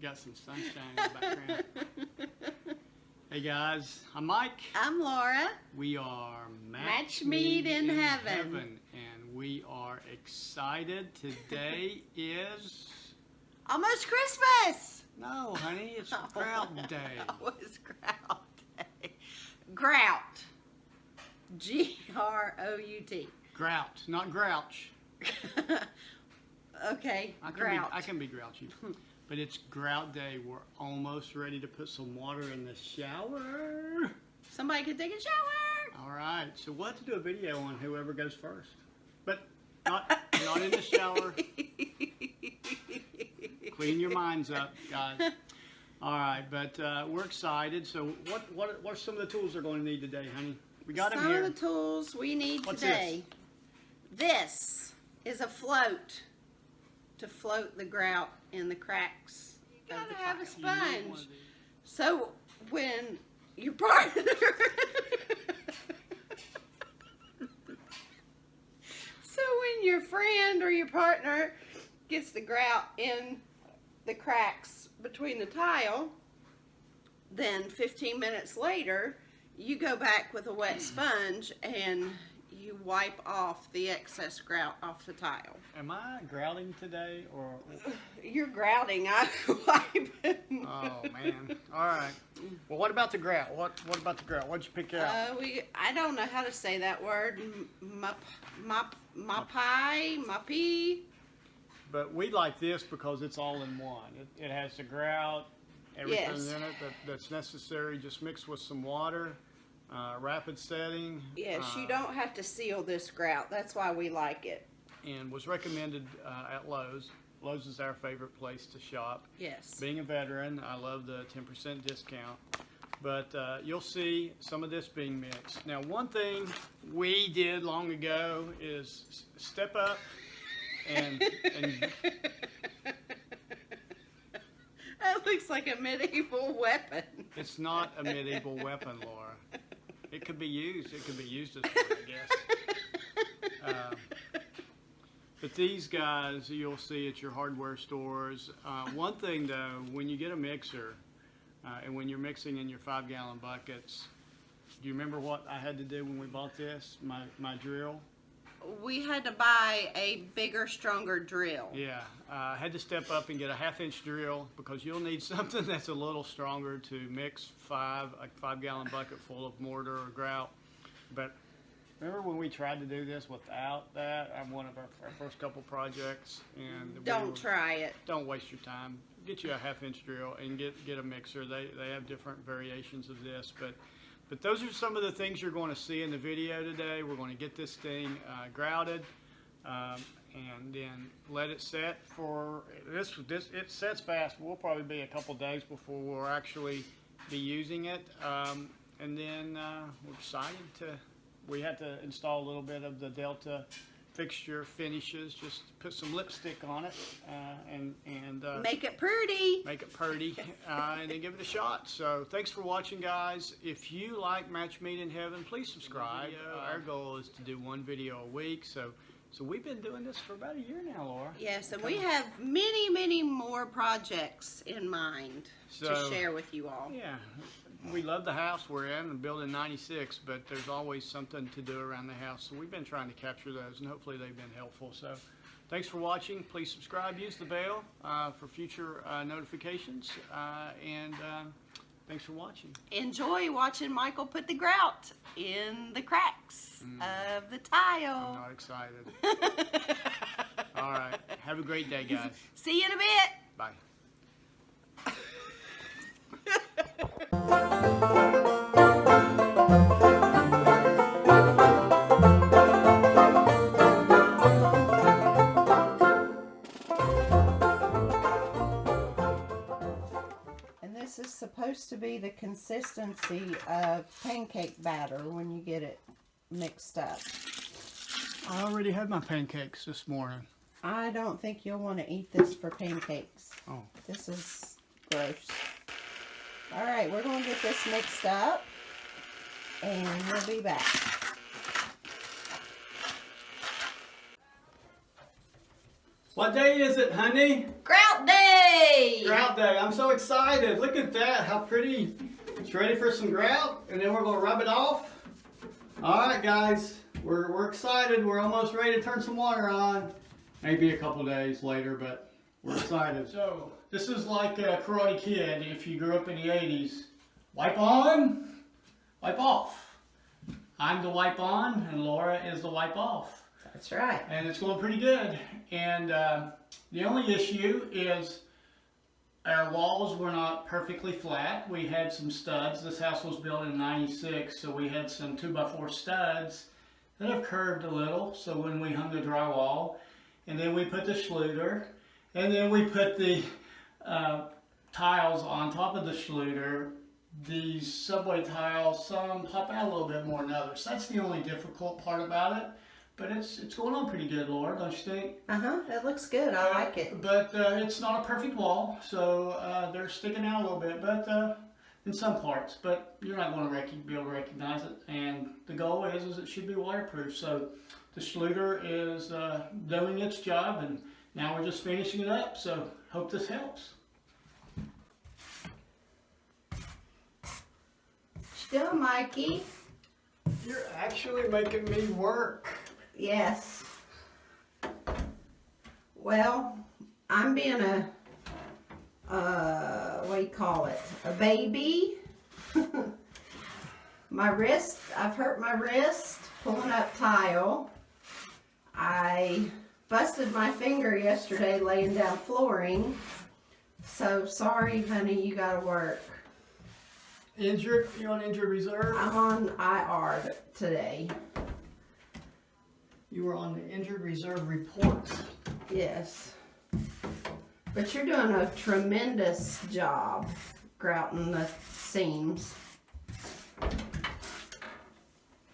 Got some sunshine in the background. Hey guys, I'm Mike. I'm Laura. We are Match Mead in Heaven. And we are excited. Today is... Almost Christmas! No, honey, it's Grout Day. Oh, it's Grout Day. Grout. G-R-O-U-T. Grout, not grouch. Okay, I Grout. can be grouchy. But it's Grout Day. We're almost ready to put some water in the shower. Somebody could take a shower. All right, so we'll have to do a video on whoever goes first. But not in the shower. Clean your minds up, guys. All right, but we're excited. So what are some of the tools they're going to need today, honey? We got them here. Some of the tools we need What's today. This is a float to float the grout in the cracks. You gotta have a sponge. So when your partner when your friend or your partner gets the grout in the cracks between the tile, then 15 minutes later you go back with a wet sponge and you wipe off the excess grout off the tile. Am I grouting today or? You're grouting. I'm wiping. Oh man! All right. Well, what about the grout? What about the grout? What'd you pick out? I don't know how to say that word. Mapi. But we like this because it's all in one. It has the grout, everything in it that's necessary. Just mixed with some water. Rapid setting. Yes, you don't have to seal this grout. That's why we like it. And was recommended at Lowe's. Lowe's is our favorite place to shop. Yes. Being a veteran, I love the 10% discount. But you'll see some of this being mixed. Now, one thing we did long ago is step up and That looks like a medieval weapon. It's not a medieval weapon, Laura. It could be used. It could be used as one, I guess. But these guys, you'll see at your hardware stores. One thing, though, when you get a mixer, and when you're mixing in your 5-gallon buckets, do you remember what I had to do when we bought this? My drill? We had to buy a bigger, stronger drill. Yeah, I had to step up and get a 1/2-inch drill because you'll need something that's a little stronger to mix a 5-gallon bucket full of mortar or grout. But remember when we tried to do this without that on one of our first couple projects? And Don't try it. Don't waste your time. Get you a 1/2-inch drill and get a mixer. They have different variations of this, but those are some of the things you're going to see in the video today. We're going to get this thing grouted and then let it set for this. It sets fast. We'll probably be a couple days before we'll actually be using it. And then we're excited we had to install a little bit of the Delta fixture finishes, just put some lipstick on it and make it pretty. Make it pretty, and then give it a shot. So thanks for watching, guys. If you like Match Mead in Heaven, please subscribe. Our goal is to do one video a week. So we've been doing this for about a year now, Laura. Yes, and we have many, many more projects in mind to share with you all. Yeah. We love the house we're in and building 96, but there's always something to do around the house. So we've been trying to capture those, and hopefully they've been helpful. So thanks for watching. Please subscribe. Use the bell for future notifications. And thanks for watching. Enjoy watching Michael put the grout in the cracks of the tile. I'm not excited. All right. Have a great day, guys. See you in a bit. Bye. And this is supposed to be the consistency of pancake batter when you get it mixed up. I already had my pancakes this morning. I don't think you'll want to eat this for pancakes. Oh. This is gross. All right, we're going to get this mixed up, and we'll be back. What day is it, honey? Grout Day! Day! Grout Day. I'm so excited. Look at that. How pretty. It's ready for some grout, and then we're going to rub it off. All right, guys. We're excited. We're almost ready to turn some water on. Maybe a couple days later, but we're excited. So, this is like a Karate Kid if you grew up in the 80s. Wipe on, wipe off. I'm the wipe on, and Laura is the wipe off. That's right. And it's going pretty good. And the only issue is our walls were not perfectly flat. We had some studs. This house was built in '96, so we had some 2x4 studs that have curved a little. So when we hung the drywall, and then we put the Schluter, and then we put the tiles on top of the Schluter. These subway tiles, some pop out a little bit more than others. That's the only difficult part about it. But it's going on pretty good, Laura, don't you think? It looks good. I like it. But it's not a perfect wall, so they're sticking out a little bit, but in some parts. But you're not going to be able to recognize it. And the goal is it should be waterproof. So the Schluter is doing its job, and now we're just finishing it up. So hope this helps. Still, Mikey. You're actually making me work. Yes. Well, I'm being what do you call it? A baby. My wrist, I've hurt my wrist pulling up tile. I busted my finger yesterday laying down flooring. So sorry, honey, you gotta work. Injured? You on injured reserve? I'm on IR today. You were on the injured reserve report. Yes. But you're doing a tremendous job grouting the seams.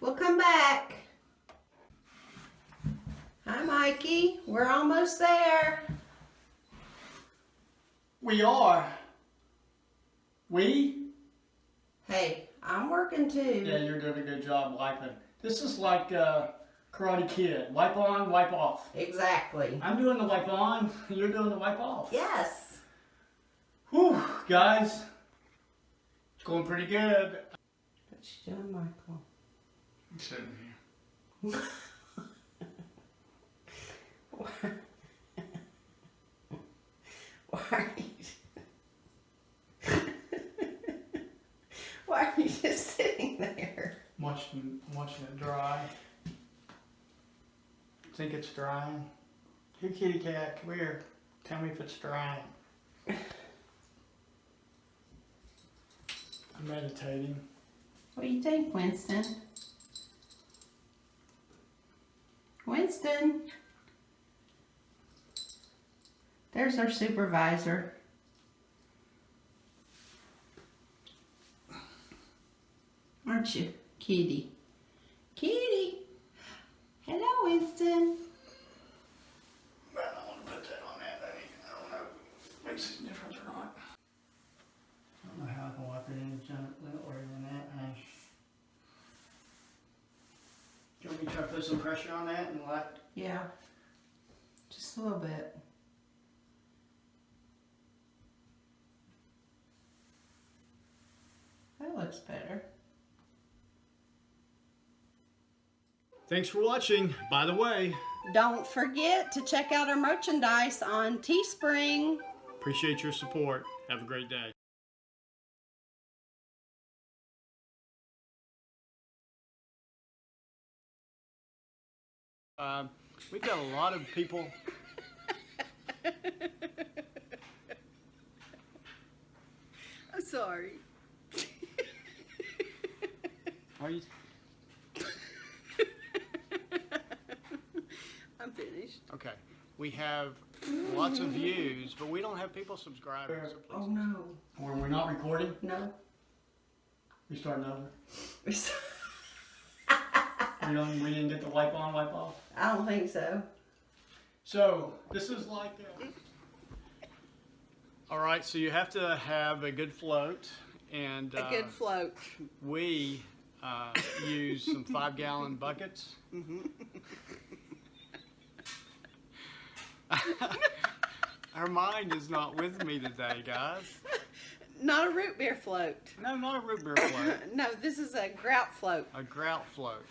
We'll come back. Hi, Mikey. We're almost there. We are. We? Hey, I'm working too. Yeah, you're doing a good job wiping. This is like Karate Kid. Wipe on, wipe off. Exactly. I'm doing the wipe on, and you're doing the wipe off. Yes. Whew, guys. It's going pretty good. What you doing, Michael? I'm sitting here. Why are you... Why are you just sitting there? Watching it dry. Think it's drying? Here, kitty cat, come here. Tell me if it's drying. I'm meditating. What do you think, Winston? Winston? There's our supervisor. Aren't you, kitty? Kitty! Hello, Winston. I don't want to put that on that. I don't know if it makes any difference or not. I don't know how I can wipe it in gently or even that. Do you want me to try to put some pressure on that and let? Yeah. Just a little bit. That looks better. Thanks for watching. By the way, Don't forget to check out our merchandise on Teespring. appreciate your support. Have a great day. We've got a lot of people. I'm sorry. Are you? I'm finished. Okay. We have lots of views, but we don't have people subscribing. So Oh no. Or we're not recording. No. We starting over. We didn't get the wipe on, wipe off. I don't think so. So this is like. All right. So you have to have a good float, and A good float. we use some 5-gallon buckets. Her mind is not with me today, guys. Not a root beer float. No, not a root beer float. No, this is a grout float. A grout float.